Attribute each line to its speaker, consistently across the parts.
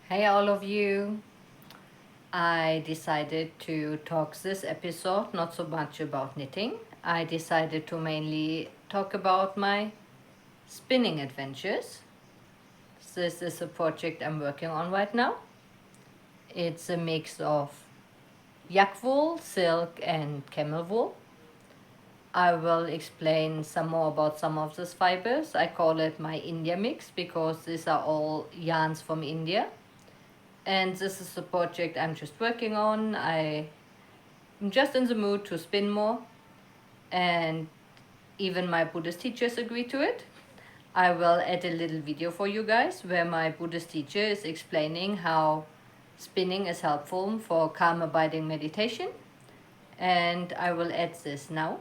Speaker 1: Hey all of you. I decided to talk this episode not so much about knitting. I decided to mainly talk about my spinning adventures. This is a project I'm working on right now. It's a mix of yak wool, silk and camel wool. I will explain some more about some of these fibers. I call it my India mix because these are all yarns from India. And this is a project I'm just working on. I'm just in the mood to spin more, and even my Buddhist teachers agree to it. I will add a little video for you guys where my Buddhist teacher is explaining how spinning is helpful for calm abiding meditation, and I will add this now.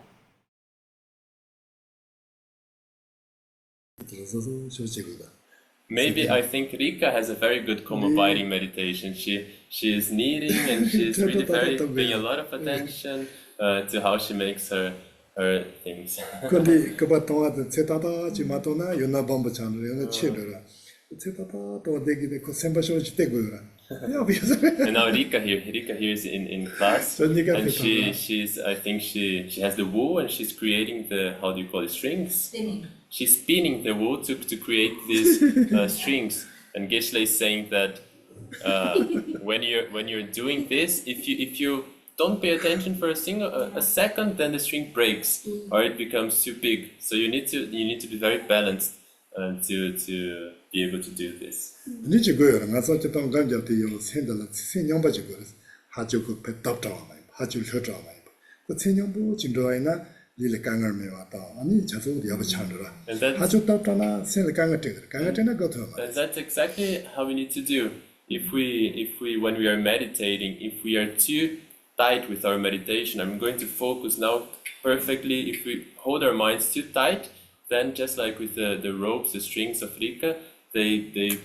Speaker 2: Maybe I think Rika has a very good calm abiding meditation. She is kneading and she's really paying a lot of attention to how she makes her things.
Speaker 3: 근데 그바동아도 세타다 지마도나 요나범부 찬을 요나 치르라. 세타다 또 되기데 그 셈바쇼지 되고요. 야 비서.
Speaker 2: And now Rika here is in class, and I think she has the wool and she's creating the, how do you call it, strings?
Speaker 1: Spinning.
Speaker 2: She's spinning the wool to create these strings. And Geshe is saying that when you're doing this, if you don't pay attention for a second, then the string breaks or it becomes too big. So you need to be very balanced to be able to do this.
Speaker 3: 니지고요. 나서 좀 간접도 요 센달라 센용바지고. 하주고 배답다와 하주 혀자와. 그 센용부 진도이나 리레 강을메 왔다. 아니 자소도 야바 찬더라. 하주 답다나 센 강을때 강을때나 거터.
Speaker 2: And that's exactly how we need to do. If we when we are meditating, if we are too tight with our meditation, I'm going to focus now perfectly. If we hold our minds too tight, then just like with the ropes, the strings of Rika, they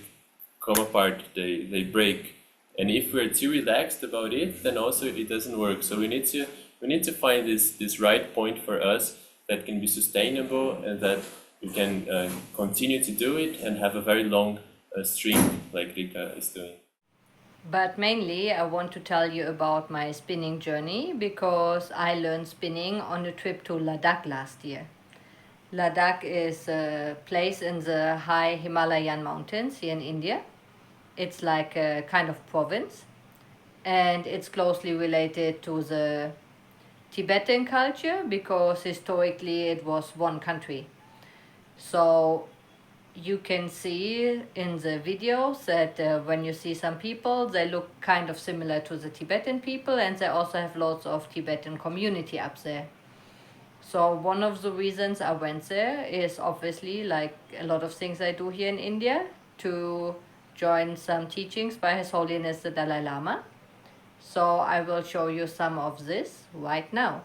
Speaker 2: come apart, they break. And if we're too relaxed about it, then also it doesn't work. So we need to find this right point for us that can be sustainable and that we can continue to do it and have a very long string like Rika is doing.
Speaker 1: But mainly, I want to tell you about my spinning journey because I learned spinning on a trip to Ladakh last year. Ladakh is a place in the high Himalayan mountains here in India. It's like a kind of province, and it's closely related to the Tibetan culture because historically it was one country. So you can see in the videos that when you see some people, they look kind of similar to the Tibetan people, and they also have lots of Tibetan community up there. So one of the reasons I went there is obviously, like a lot of things I do here in India, to join some teachings by His Holiness the Dalai Lama. So I will show you some of this right now.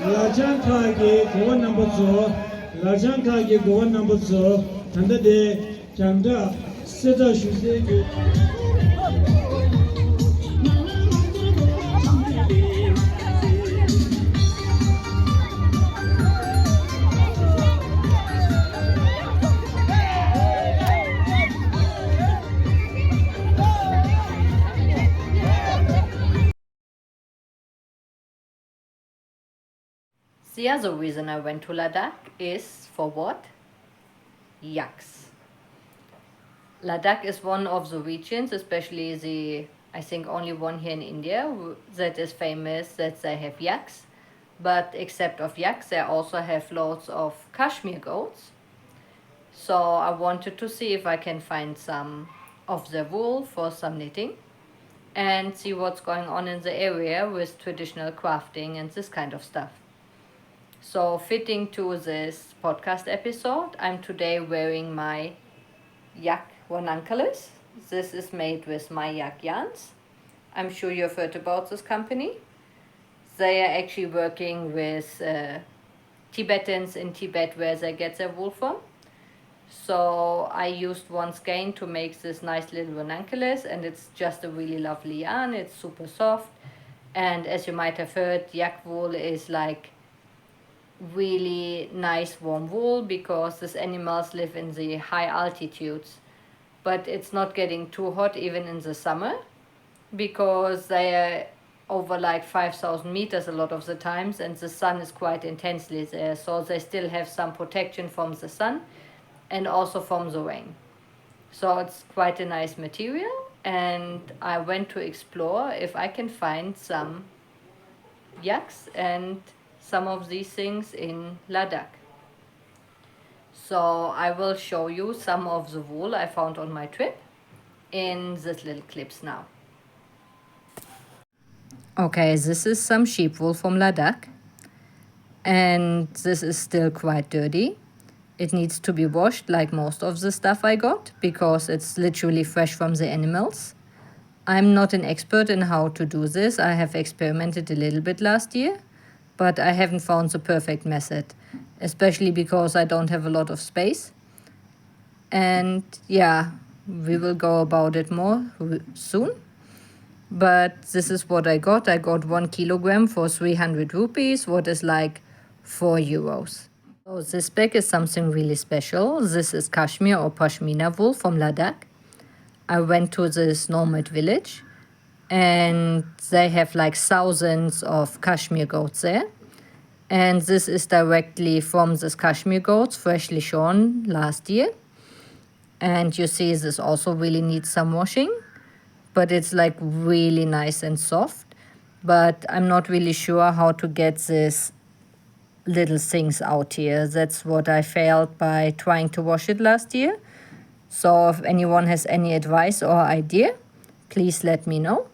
Speaker 4: Lajankhagi Gowan number 2, Lajankhagi Gowan number 2, Tanda de Janda Seta Shusegi.
Speaker 1: The other reason I went to Ladakh is for what? Yaks. Ladakh is one of the regions, especially I think only one here in India, that is famous that they have yaks. But except of yaks, they also have lots of Kashmir goats. So I wanted to see if I can find some of their wool for some knitting. and see what's going on in the area with traditional crafting and this kind of stuff. So fitting to this podcast episode, I'm today wearing my Yak ranunculus. This is made with my Yak yarns. I'm sure you've heard about this company. They are actually working with Tibetans in Tibet where they get their wool from. So I used one skein to make this nice little ranunculus, and it's just a really lovely yarn. It's super soft, and as you might have heard, yak wool is like really nice warm wool because these animals live in the high altitudes, but it's not getting too hot even in the summer because they are over like 5,000 meters a lot of the times, and the sun is quite intensely there, so they still have some protection from the sun and also from the rain. So it's quite a nice material, and I went to explore if I can find some yaks and some of these things in Ladakh. So I will show you some of the wool I found on my trip in these little clips now. Okay, this is some sheep wool from Ladakh, and this is still quite dirty. It needs to be washed like most of the stuff I got because it's literally fresh from the animals. I'm not an expert in how to do this. I have experimented a little bit last year, but I haven't found the perfect method, especially because I don't have a lot of space. And yeah, we will go about it more soon. But this is what I got. I got 1 kilogram for 300 rupees, what is like 4 euros. So this bag is something really special. This is cashmere or pashmina wool from Ladakh. I went to this nomad village, and they have like thousands of cashmere goats there. And this is directly from this cashmere goats, freshly shorn last year. And you see this also really needs some washing, but it's like really nice and soft. But I'm not really sure how to get this little things out here. That's what I failed by trying to wash it last year. So if anyone has any advice or idea, please let me know.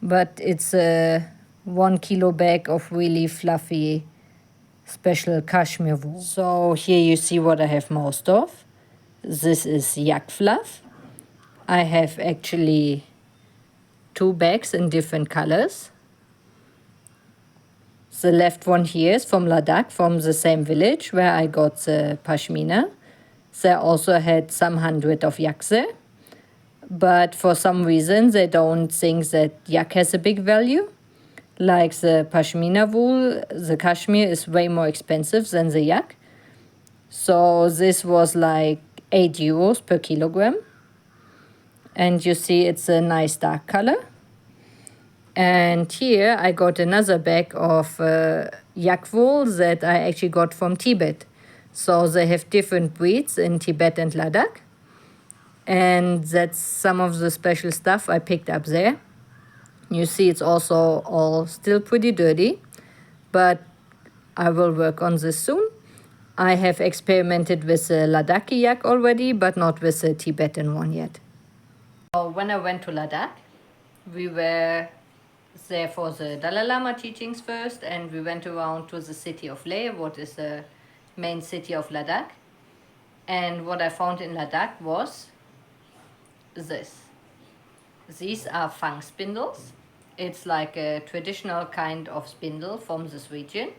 Speaker 1: But it's a 1 kilo bag of really fluffy special cashmere wool. So here you see what I have most of. This is yak fluff. I have actually 2 bags in different colors. The left one here is from Ladakh, from the same village where I got the pashmina. They also had some 100 of yaks there. But for some reason, they don't think that yak has a big value. Like the pashmina wool, the cashmere is way more expensive than the yak. So this was like 8 euros per kilogram. And you see it's a nice dark color. And here I got another bag of yak wool that I actually got from Tibet. So they have different breeds in Tibet and Ladakh. And that's some of the special stuff I picked up there. You see it's also all still pretty dirty, but I will work on this soon. I have experimented with the Ladakhi yak already, but not with the Tibetan one yet. So when I went to Ladakh, we were there for the Dalai Lama teachings first, and we went around to the city of Leh, what is the main city of Ladakh. And what I found in Ladakh was this. These are fang spindles. It's like a traditional kind of spindle from this region.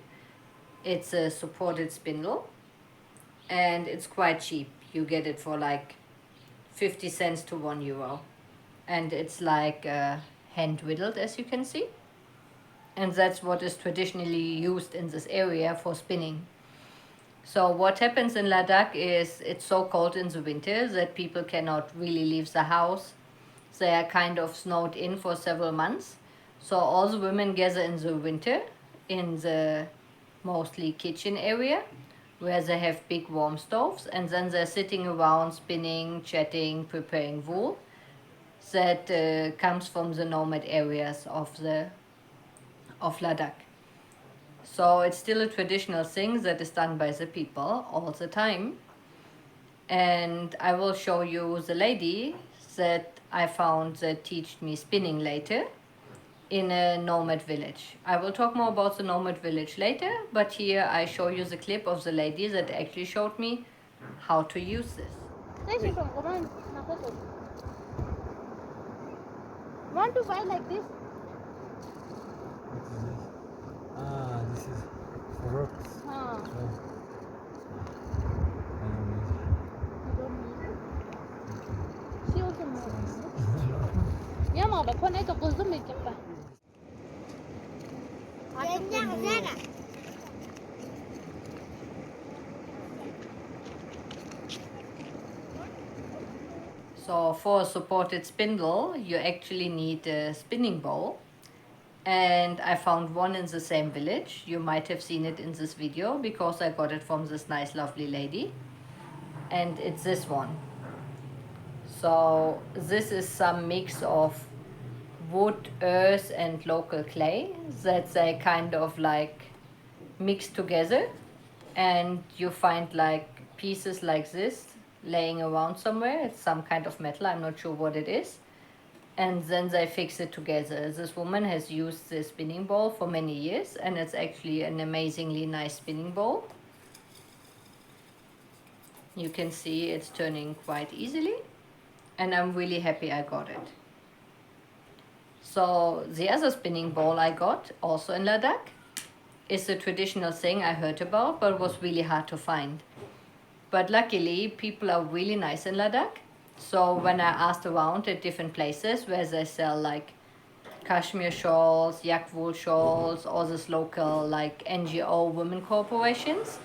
Speaker 1: It's a supported spindle, and it's quite cheap. You get it for like 50 cents to 1 euro. And it's like hand whittled, as you can see. And that's what is traditionally used in this area for spinning. So what happens in Ladakh is it's so cold in the winter that people cannot really leave the house. They are kind of snowed in for several months. So all the women gather in the winter in the mostly kitchen area where they have big warm stoves, and then they're sitting around spinning, chatting, preparing wool that comes from the nomad areas of Ladakh. So it's still a traditional thing that is done by the people all the time. And I will show you the lady that I found that taught me spinning later in a nomad village. I will talk more about the nomad village later, but here I show you the clip of the lady that actually showed me how to use this.
Speaker 5: Want to buy like this?
Speaker 6: Ah, this is for rocks.
Speaker 5: Huh.
Speaker 6: Oh.
Speaker 5: You don't need it. She also knows. Yeah, mà bà con ấy cho cô giúp mình chụp bà.
Speaker 1: So for a supported spindle, you actually need a spinning bowl. And I found one in the same village. You might have seen it in this video because I got it from this nice lovely lady. And it's this one. So this is some mix of wood, earth and local clay that they kind of like mix together, and you find like pieces like this laying around somewhere. It's some kind of metal, I'm not sure what it is, and then they fix it together. This woman has used this spinning bowl for many years, and it's actually an amazingly nice spinning bowl. You can see it's turning quite easily, and I'm really happy I got it. So the other spinning bowl I got, also in Ladakh, is a traditional thing I heard about, but was really hard to find. But luckily, people are really nice in Ladakh. So when I asked around at different places where they sell like cashmere shawls, yak wool shawls, all these local like NGO women corporations,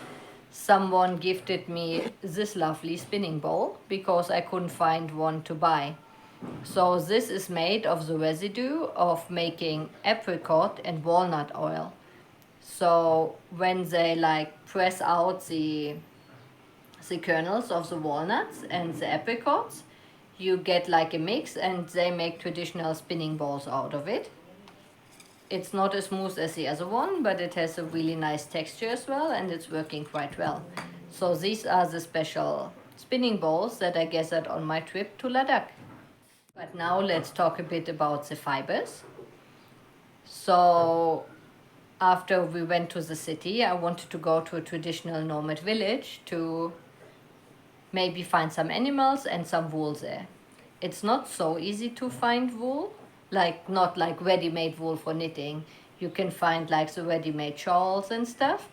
Speaker 1: someone gifted me this lovely spinning bowl because I couldn't find one to buy. So this is made of the residue of making apricot and walnut oil. So when they like press out the kernels of the walnuts and the apricots, you get like a mix, and they make traditional spinning balls out of it. It's not as smooth as the other one, but it has a really nice texture as well, and it's working quite well. So these are the special spinning balls that I gathered on my trip to Ladakh. But now let's talk a bit about the fibers. So after we went to the city, I wanted to go to a traditional nomad village to maybe find some animals and some wool there. It's not so easy to find wool, like not like ready-made wool for knitting. You can find like the ready-made shawls and stuff.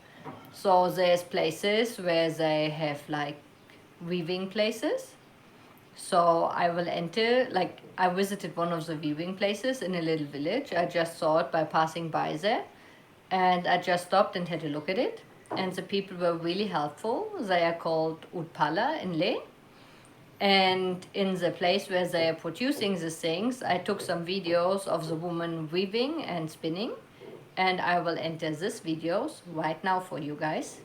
Speaker 1: So there's places where they have like weaving places. So I will enter, like I visited one of the weaving places in a little village. I just saw it by passing by there, and I just stopped and had a look at it. And the people were really helpful. They are called Utpala in Leh. And in the place where they are producing these things, I took some videos of the woman weaving and spinning. And I will enter these videos right now for you guys.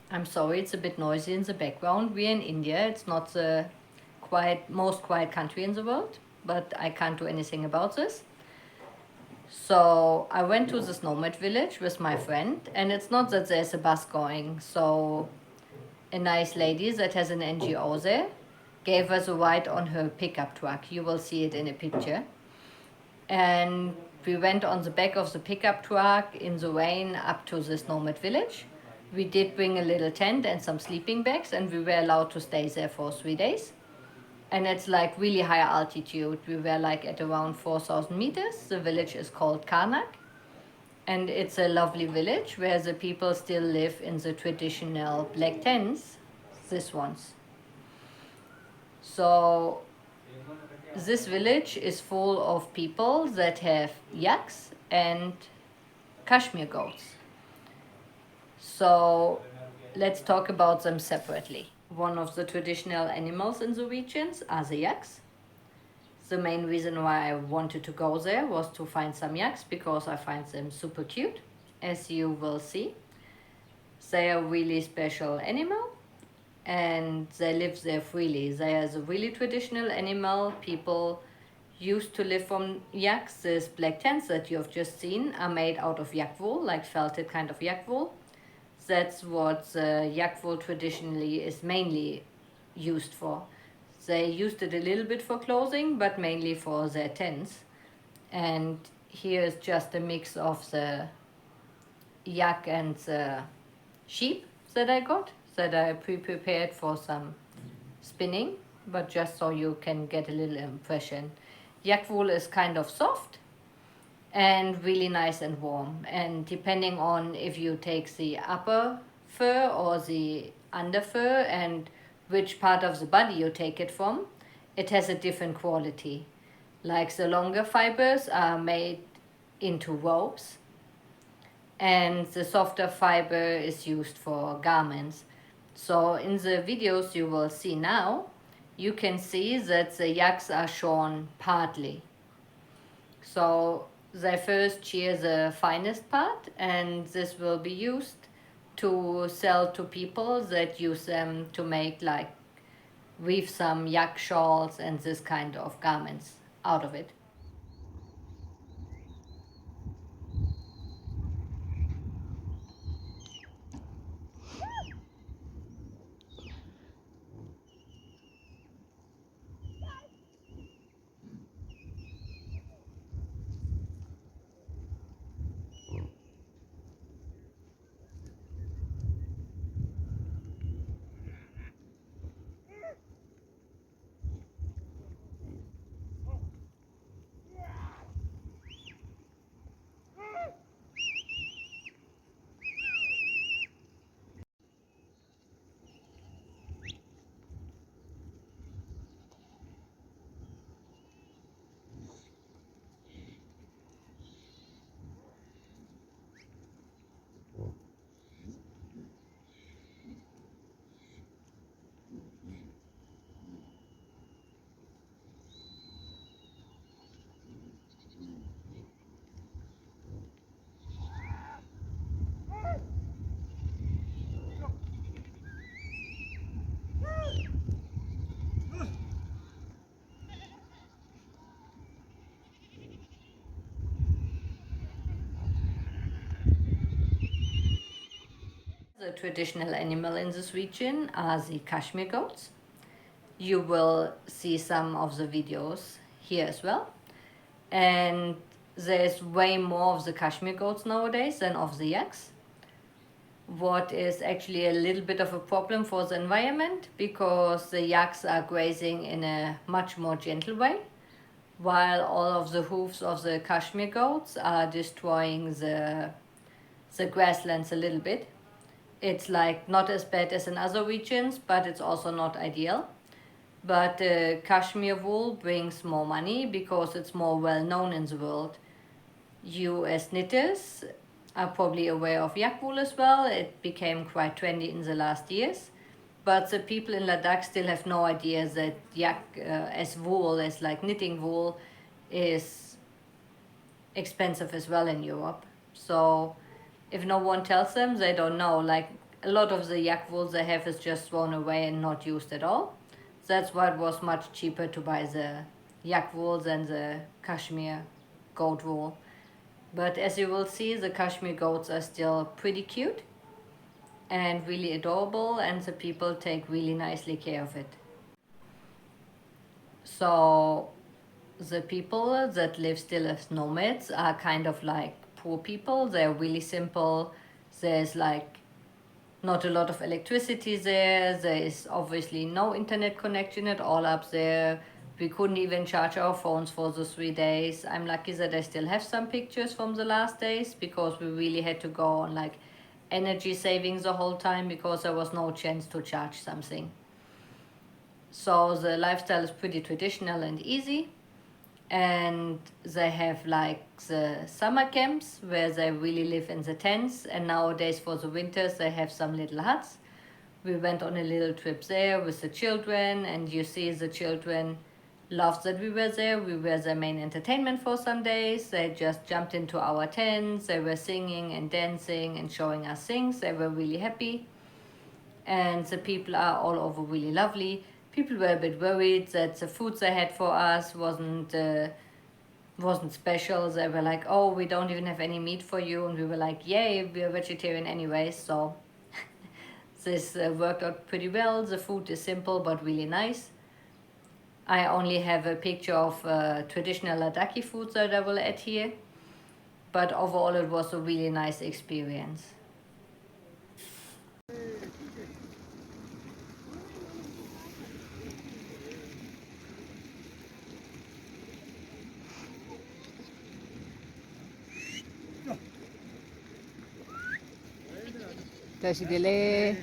Speaker 1: I'm sorry, it's a bit noisy in the background. We're in India. It's not the most quiet country in the world, but I can't do anything about this. So I went to this nomad village with my friend, and it's not that there's a bus going. So a nice lady that has an NGO there gave us a ride on her pickup truck. You will see it in a picture. And we went on the back of the pickup truck in the rain up to this nomad village. We did bring a little tent and some sleeping bags, and we were allowed to stay there for 3 days. And it's like really high altitude. We were like at around 4,000 meters. The village is called Karnak. And it's a lovely village where the people still live in the traditional black tents, this ones. So this village is full of people that have yaks and Kashmir goats. So let's talk about them separately. One of the traditional animals in the regions are the yaks. The main reason why I wanted to go there was to find some yaks because I find them super cute, as you will see. They are a really special animal and they live there freely. They are a really traditional animal. People used to live from yaks. These black tents that you have just seen are made out of yak wool, like felted kind of yak wool. That's what the yak wool traditionally is mainly used for. They used it a little bit for clothing, but mainly for their tents. And here is just a mix of the yak and the sheep that I got, that I pre-prepared for some spinning, but just so you can get a little impression. Yak wool is kind of soft and really nice and warm. And depending on if you take the upper fur or the under fur and which part of the body you take it from, it has a different quality. Like the longer fibers are made into ropes, and the softer fiber is used for garments. So in the videos you will see now, you can see that the yaks are shorn partly. So they first shear the finest part, and this will be used to sell to people that use them to make, like, weave some yak shawls and this kind of garments out of it. The traditional animal in this region are the Kashmir goats. You will see some of the videos here as well. And there's way more of the Kashmir goats nowadays than of the yaks. What is actually a little bit of a problem for the environment, because the yaks are grazing in a much more gentle way, while all of the hooves of the Kashmir goats are destroying the grasslands a little bit. It's like not as bad as in other regions, but it's also not ideal. But Kashmir wool brings more money because it's more well known in the world. You as knitters are probably aware of yak wool as well. It became quite trendy in the last years. But the people in Ladakh still have no idea that yak as wool, as like knitting wool, is expensive as well in Europe. So if no one tells them, they don't know. Like, a lot of the yak wool they have is just thrown away and not used at all. That's why it was much cheaper to buy the yak wool than the Kashmir goat wool. But as you will see, the Kashmir goats are still pretty cute and really adorable, and the people take really nicely care of it. So the people that live still as nomads are kind of like poor people. They're really simple. There's like not a lot of electricity there. There is obviously no internet connection at all up there. We couldn't even charge our phones for the 3 days. I'm lucky that I still have some pictures from the last days because we really had to go on like energy savings the whole time because there was no chance to charge something. So the lifestyle is pretty traditional and easy, and they have like the summer camps where they really live in the tents, and nowadays for the winters they have some little huts. We went on a little trip there with the children, and you see the children loved that we were there. We were their main entertainment for some days. They just jumped into our tents. They were singing and dancing and showing us things. They were really happy, and the people are all over really lovely. People were a bit worried that the food they had for us wasn't special. They were like, "Oh, we don't even have any meat for you," and we were like, "Yay, we're vegetarian anyway." So this worked out pretty well. The food is simple but really nice. I only have a picture of traditional Ladakhi food that I will add here, but overall it was a really nice experience. 다시 delay.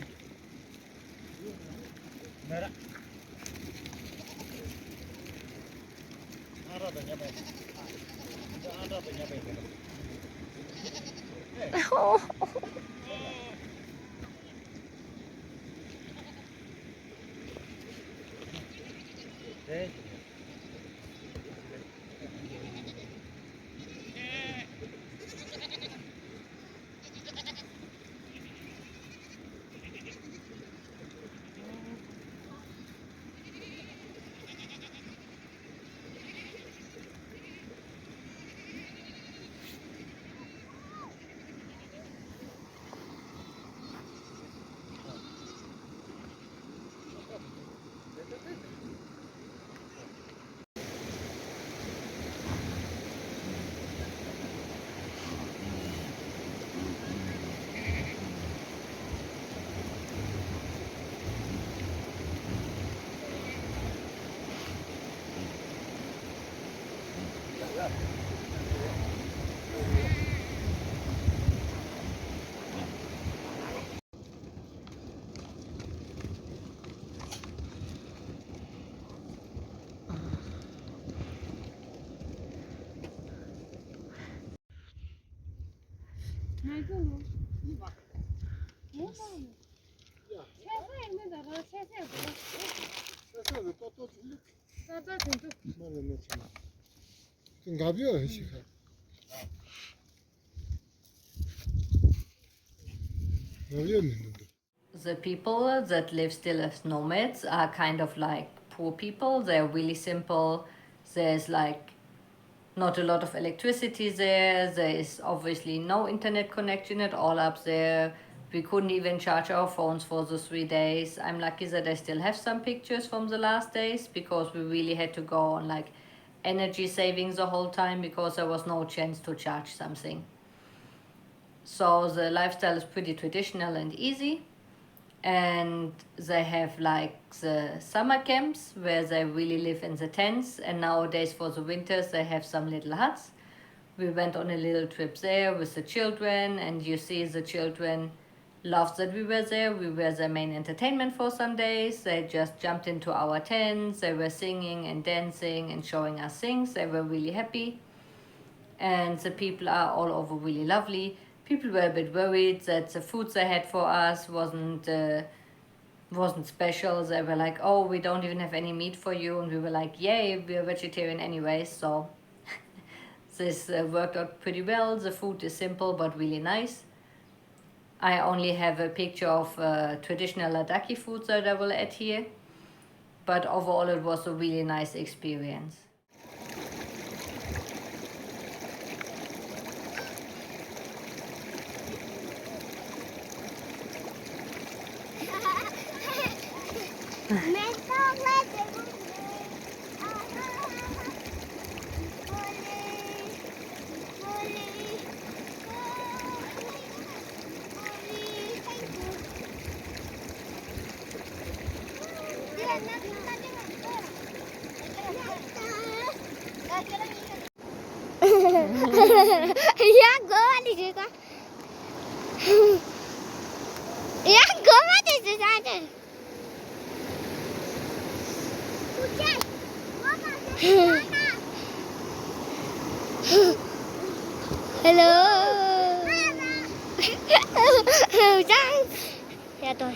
Speaker 1: The people that live still as nomads are kind of like poor people. They're really simple. There's like not a lot of electricity there. There is obviously no internet connection at all up there. We couldn't even charge our phones for the 3 days. I'm lucky that I still have some pictures from the last days because we really had to go on like energy savings the whole time because there was no chance to charge something. So the lifestyle is pretty traditional and easy, and they have like the summer camps where they really live in the tents, and nowadays for the winters they have some little huts. We went on a little trip there with the children, and you see the children loved that we were there. We were their main entertainment for some days. They just jumped into our tents. They were singing and dancing and showing us things. They were really happy, and the people are all over really lovely. People were a bit worried that the food they had for us wasn't special. They were like, "Oh, we don't even have any meat for you," and we were like, "Yay, we're vegetarian anyway." So this worked out pretty well. The food is simple but really nice. I only have a picture of traditional Ladakhi food that I will add here, but overall it was a really nice experience.
Speaker 7: Yak goma diyecek. Yak goma diyecek zaten. Hello. Chăng. Dạ tôi.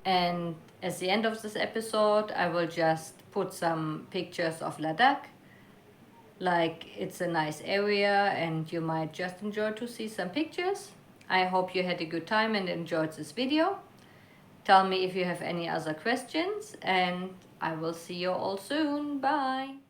Speaker 1: And at the end of this episode, I will just put some pictures of Ladakh. Like, it's a nice area and you might just enjoy to see some pictures. I hope you had a good time and enjoyed this video. Tell me if you have any other questions, and I will see you all soon. Bye!